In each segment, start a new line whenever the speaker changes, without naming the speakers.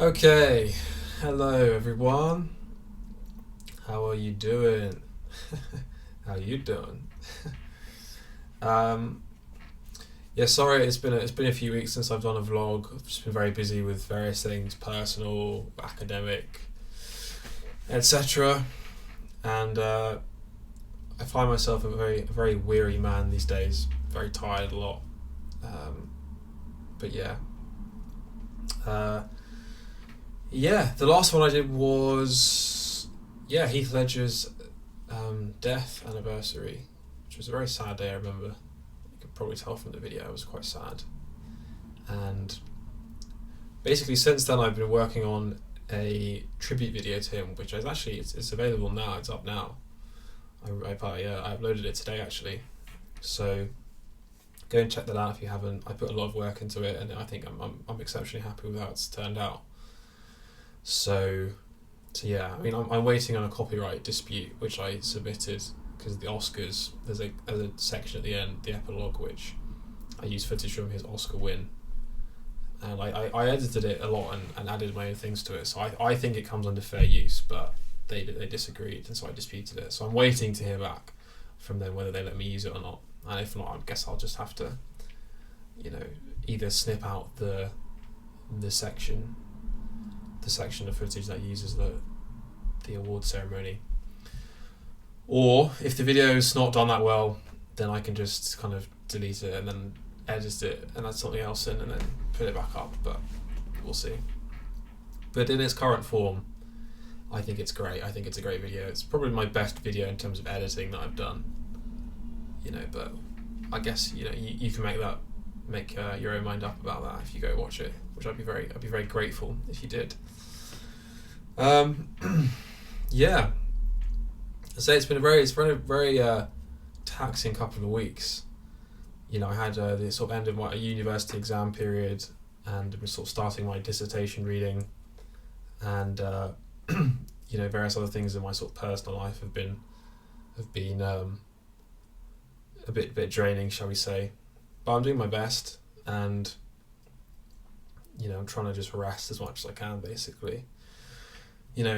Okay, hello everyone. How are you doing? How you doing? um, yeah, sorry, it's been a few weeks since I've done a vlog. I've just been very busy with various things, personal, academic, etc. And I find myself a very weary man these days. Very tired a lot. Um, but yeah, uh, yeah. The last one I did was Heath Ledger's death anniversary, which was a very sad day. I remember. You could probably tell from the video, I was quite sad. And basically, since then, I've been working on a tribute video to him, which is actually it's available now. It's up now. I uploaded it today actually, so go and check that out if you haven't. I put a lot of work into it, and I think I'm exceptionally happy with how it's turned out. So yeah, I mean, I'm waiting on a copyright dispute which I submitted because the Oscars. There's a section at the end, the epilogue, which I used footage from his Oscar win, and I edited it a lot and added my own things to it. So I think it comes under fair use, but they disagreed, and so I disputed it. So I'm waiting to hear back from them whether they let me use it or not. And if not, I guess I'll just have to, either snip out the section of footage that uses the award ceremony, or if the video's not done that well, then I can just kind of delete it and then edit it and add something else in and then put it back up. But we'll see. But in its current form, I think it's great. I think it's a great video. It's probably my best video in terms of editing that I've done. But I guess you can make your own mind up about that if you go watch it, which I'd be very grateful if you did. Yeah. So it's been a very taxing couple of weeks. I had the sort of end of my university exam period, and was sort of starting my dissertation reading, and various other things in my sort of personal life have been a bit draining, shall we say. But I'm doing my best, and I'm trying to just rest as much as I can, basically.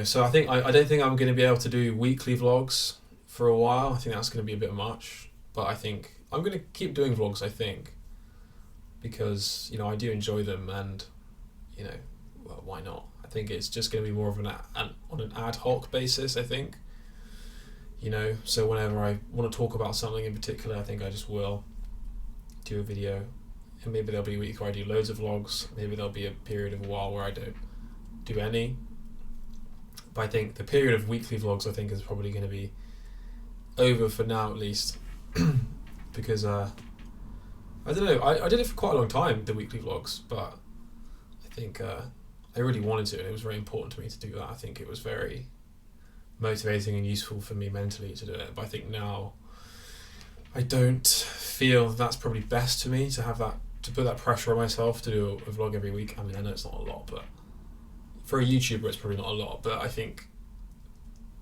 So I don't think I'm going to be able to do weekly vlogs for a while. I think that's going to be a bit much, but I think I'm going to keep doing vlogs, I think, because I do enjoy them, and well, why not? I think it's just going to be more of on an ad hoc basis, I think. So whenever I want to talk about something in particular, I think I just will do a video, and maybe there'll be a week where I do loads of vlogs. Maybe there'll be a period of a while where I don't do any. But I think the period of weekly vlogs, I think, is probably going to be over for now, at least, because I don't know. I did it for quite a long time, the weekly vlogs, but I think I really wanted to, and it was very important to me to do that. I think it was very motivating and useful for me mentally to do it. But I think now I don't feel that's probably best for me to put that pressure on myself to do a vlog every week. I mean, I know it's not a lot, but for a YouTuber, it's probably not a lot. But I think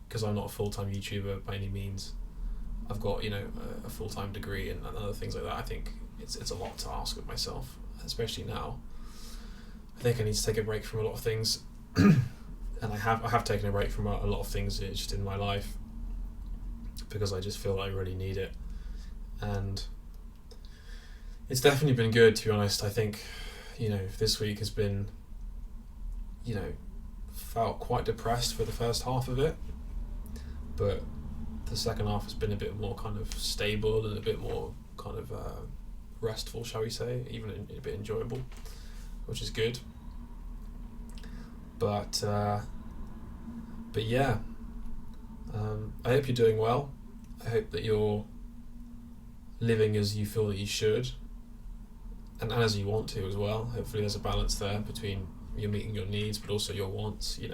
because I'm not a full-time YouTuber by any means, I've got a full-time degree and other things like that. I think it's a lot to ask of myself, especially now. I think I need to take a break from a lot of things, and I have taken a break from a lot of things just in my life, because I just feel like I really need it, and it's definitely been good, to be honest. I think this week has been felt quite depressed for the first half of it, but the second half has been a bit more kind of stable and a bit more kind of restful, shall we say, even a bit enjoyable, which is good. But yeah, I hope you're doing well. I hope that you're living as you feel that you should, and as you want to as well. Hopefully there's a balance there between you meeting your needs but also your wants. You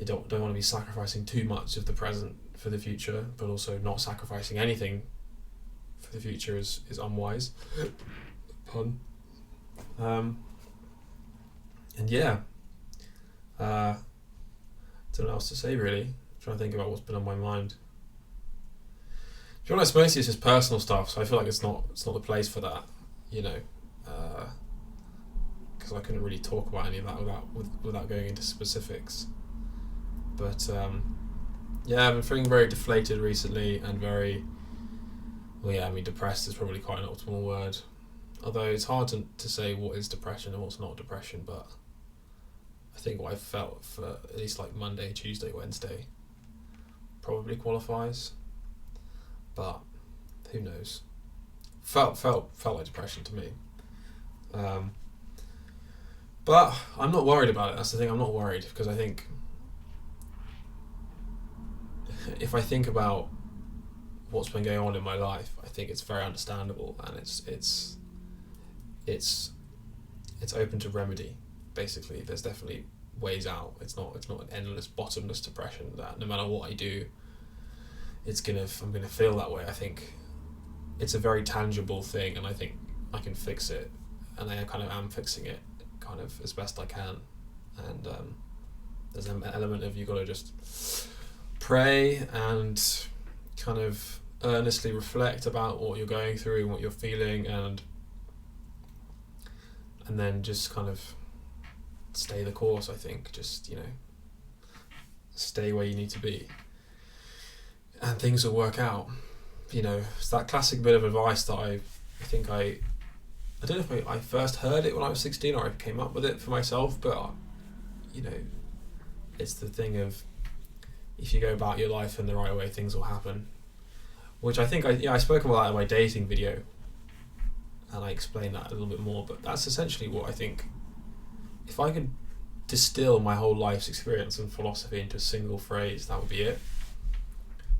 don't want to be sacrificing too much of the present for the future, but also not sacrificing anything for the future is unwise. Pun. And yeah, don't know what else to say, really. I'm trying to think about what's been on my mind. To be honest, mostly it's just personal stuff, so I feel like it's not the place for that, because because I couldn't really talk about any of that without going into specifics. But yeah, I've been feeling very deflated recently and very, well, yeah, I mean, depressed is probably quite an optimal word. Although it's hard to say what is depression and what's not depression, but I think what I've felt for at least like Monday, Tuesday, Wednesday probably qualifies. But who knows? Felt like depression to me. But I'm not worried about it. That's the thing. I'm not worried because I think if I think about what's been going on in my life, I think it's very understandable, and it's open to remedy. Basically, there's definitely ways out. It's not an endless, bottomless depression that no matter what I do, I'm gonna feel that way. I think it's a very tangible thing, and I think I can fix it, and I kind of am fixing it, kind of as best I can. And there's an element of you got to just pray and kind of earnestly reflect about what you're going through and what you're feeling, and then just kind of stay the course. I think just stay where you need to be, and things will work out. It's that classic bit of advice that I don't know if I first heard it when I was 16 or I came up with it for myself, but it's the thing of, if you go about your life in the right way, things will happen. Which I think I spoke about that in my dating video, and I explained that a little bit more, but that's essentially what I think. If I could distill my whole life's experience and philosophy into a single phrase, that would be it.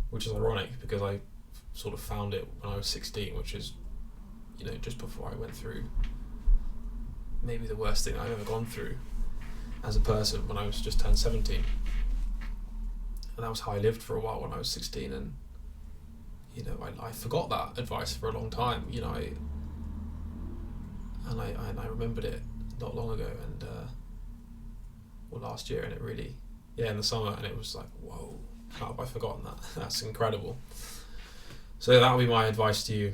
Which is ironic because I sort of found it when I was 16, which is, just before I went through maybe the worst thing I've ever gone through as a person, when I was just turned 17. And that was how I lived for a while when I was 16, and I forgot that advice for a long time, I remembered it not long ago, and last year, and it really, in the summer, and it was like, whoa, how have I forgotten that? That's incredible. So that would be my advice to you.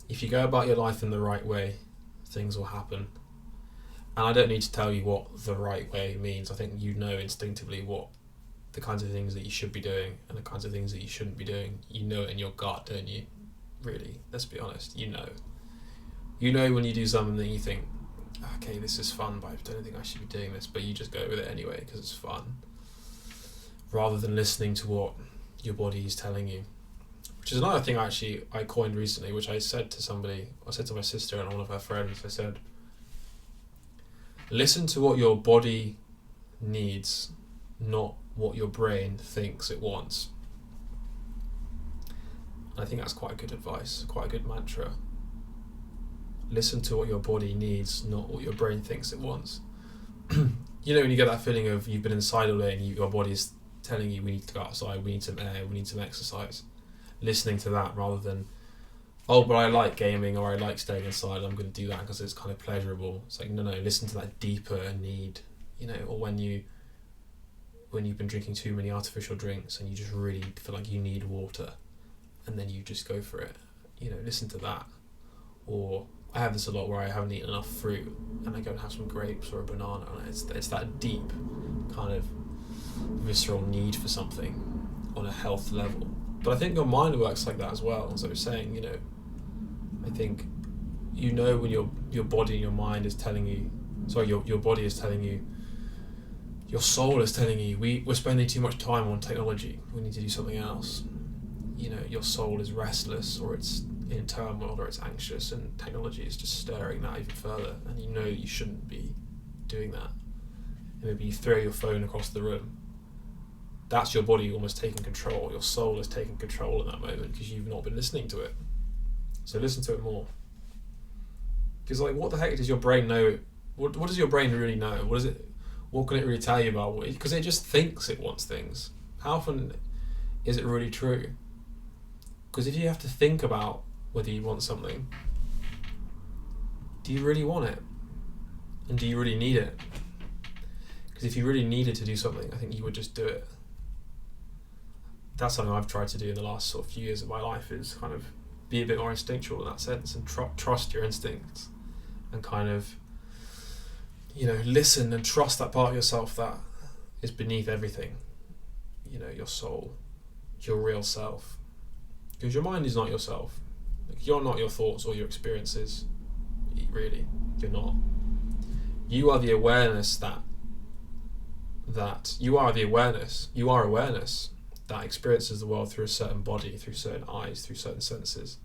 If you go about your life in the right way, things will happen. And I don't need to tell you what the right way means. I think instinctively what the kinds of things that you should be doing and the kinds of things that you shouldn't be doing. You know it in your gut, don't you? Really, let's be honest. You know when you do something that you think, okay, this is fun, but I don't think I should be doing this, but you just go with it anyway because it's fun, rather than listening to what your body is telling you. Which is another thing I coined recently, which I said to my sister and one of her friends. I said, listen to what your body needs, not what your brain thinks it wants. And I think that's quite good advice, quite a good mantra. Listen to what your body needs, not what your brain thinks it wants. When you get that feeling of you've been inside all day and your body's telling you, we need to go outside, we need some air, we need some exercise. Listening to that rather than, oh, but I like gaming or I like staying inside, I'm going to do that because it's kind of pleasurable. It's like, no, listen to that deeper need, or when you've been drinking too many artificial drinks and you just really feel like you need water, and then you just go for it, listen to that. Or I have this a lot where I haven't eaten enough fruit and I go and have some grapes or a banana, and it's that deep kind of visceral need for something on a health level. But I think your mind works like that as well. As I was saying, I think when your body and your mind is telling you, your body is telling you, your soul is telling you, we're spending too much time on technology, we need to do something else. Your soul is restless, or it's in turmoil, or it's anxious, and technology is just stirring that even further, and you shouldn't be doing that. And maybe you throw your phone across the room. That's your body almost taking control. Your soul is taking control in that moment because you've not been listening to it. So listen to it more. Because what the heck does your brain know? What does your brain really know? What can it really tell you about? Because it just thinks it wants things. How often is it really true? Because if you have to think about whether you want something, do you really want it? And do you really need it? Because if you really needed to do something, I think you would just do it. That's something I've tried to do in the last sort of few years of my life, is kind of be a bit more instinctual in that sense and trust your instincts, and kind of listen and trust that part of yourself that is beneath everything. Your soul, your real self. Because your mind is not yourself. You're not your thoughts or your experiences. Really, you're not. You are the awareness you are awareness that experiences the world through a certain body, through certain eyes, through certain senses.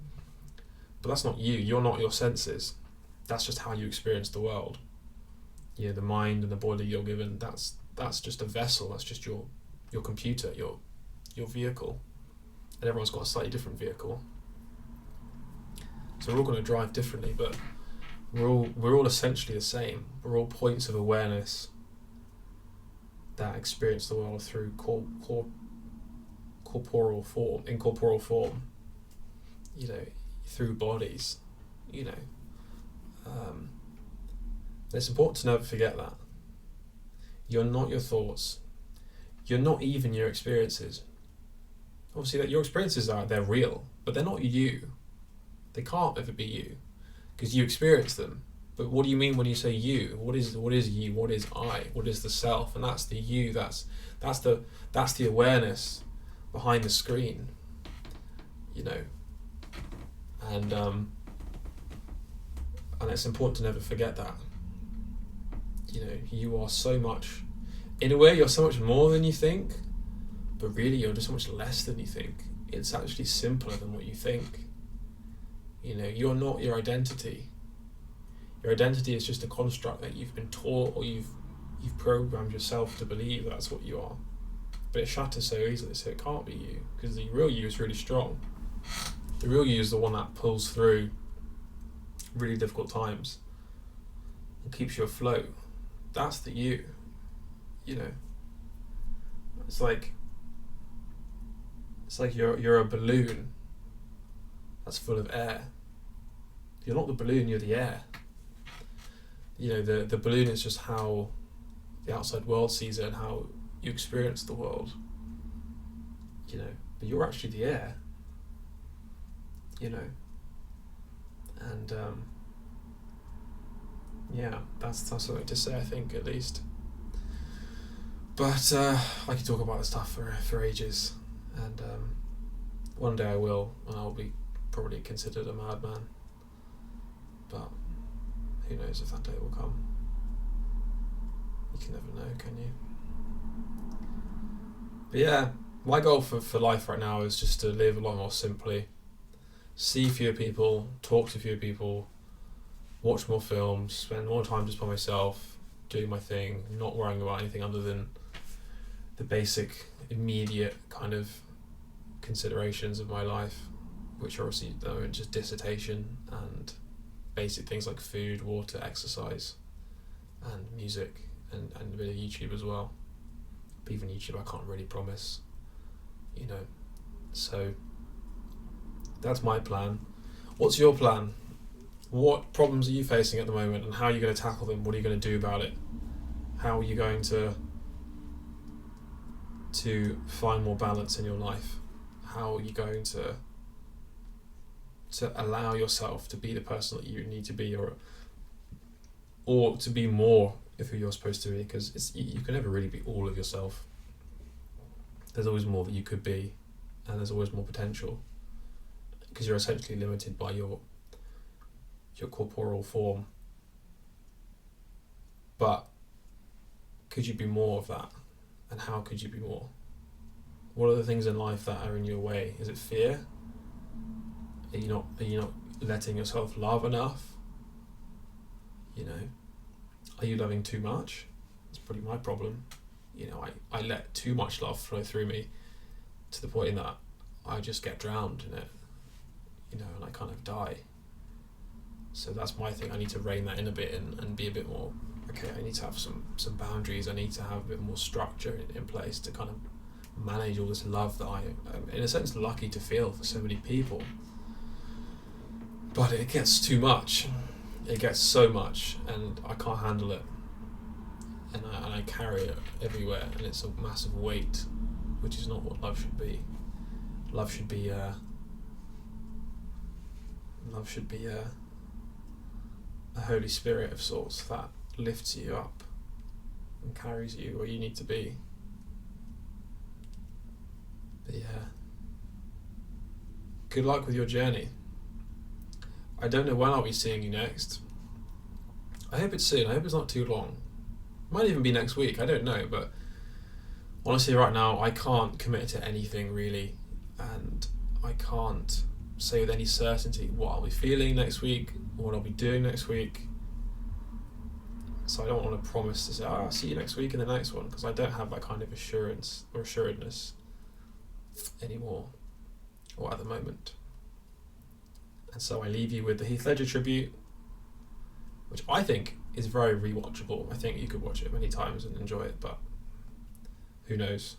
But that's not you. You're not your senses. That's just how you experience the world. The mind and the body you're given, that's just a vessel. That's just your computer, your vehicle. And everyone's got a slightly different vehicle. So we're all going to drive differently, but we're all essentially the same. We're all points of awareness that experience the world through incorporeal form, through bodies, it's important to never forget that. You're not your thoughts. You're not even your experiences. Obviously, that your experiences they're real, but they're not you. They can't ever be you, because you experience them. But what do you mean when you say you? What is you? What is I? What is the self? And that's the you. That's the awareness behind the screen. And it's important to never forget that. You are so much. In a way, you're so much more than you think, but really, you're just so much less than you think. It's actually simpler than what you think. You're not your identity. Your identity is just a construct that you've been taught, or you've programmed yourself to believe that's what you are. But it shatters so easily, so it can't be you, because the real you is really strong. The real you is the one that pulls through really difficult times and keeps you afloat. That's the you. It's like you're a balloon that's full of air. You're not the balloon, you're the air. The balloon is just how the outside world sees it and how you experience the world. But you're actually the air. And that's something to say, I think, at least. But I could talk about this stuff for ages, and one day I will, and I'll be probably considered a madman. But who knows if that day will come? You can never know, can you? But yeah, my goal for life right now is just to live a lot more simply, see fewer people, talk to fewer people, watch more films, spend more time just by myself, doing my thing, not worrying about anything other than the basic, immediate kind of considerations of my life, which are obviously just dissertation and basic things like food, water, exercise, and music, and a bit of YouTube as well. But even YouTube I can't really promise, So that's my plan. What's your plan? What problems are you facing at the moment, and how are you going to tackle them? What are you going to do about it? How are you going to find more balance in your life? How are you going to allow yourself to be the person that you need to be, or to be more of who you're supposed to be? Because you can never really be all of yourself. There's always more that you could be, and there's always more potential, because you're essentially limited by your corporeal form. But could you be more of that? And how could you be more? What are the things in life that are in your way? Is it fear? Are you not letting yourself love enough? Are you loving too much? That's probably my problem. I let too much love flow through me to the point that I just get drowned in it, and I kind of die. So that's my thing. I need to rein that in a bit and be a bit more, okay, I need to have some boundaries. I need to have a bit more structure in place to kind of manage all this love that I'm in a sense lucky to feel for so many people. But it gets too much. It gets so much, and I can't handle it. And I carry it everywhere, and it's a massive weight, which is not what love should be. Love should be a Holy Spirit of sorts that lifts you up and carries you where you need to be. But yeah, good luck with your journey. I don't know when I'll be seeing you next. I hope it's soon. I hope it's not too long. Might even be next week. I don't know, but honestly, right now I can't commit to anything really, and I can't say with any certainty what I'll be feeling next week, what I'll be doing next week. So I don't want to promise to say, I'll see you next week in the next one, because I don't have that kind of assurance or assuredness anymore, or at the moment. And so I leave you with the Heath Ledger tribute, which I think is very rewatchable. I think you could watch it many times and enjoy it, but who knows?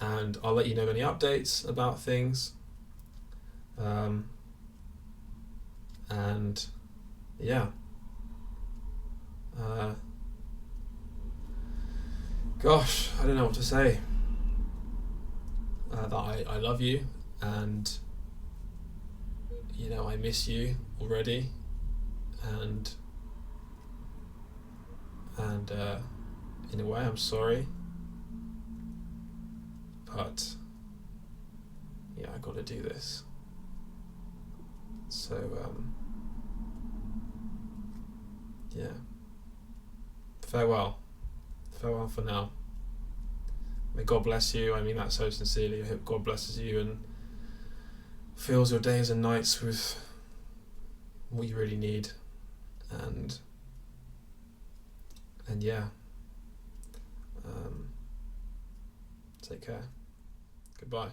And I'll let you know any updates about things. And yeah. Gosh, I don't know what to say. That I love you, and I miss you already, and in a way I'm sorry, but yeah, I got to do this. So yeah, farewell for now. May God bless you. I mean that so sincerely. I hope God blesses you and fills your days and nights with what you really need, and yeah, take care. Goodbye.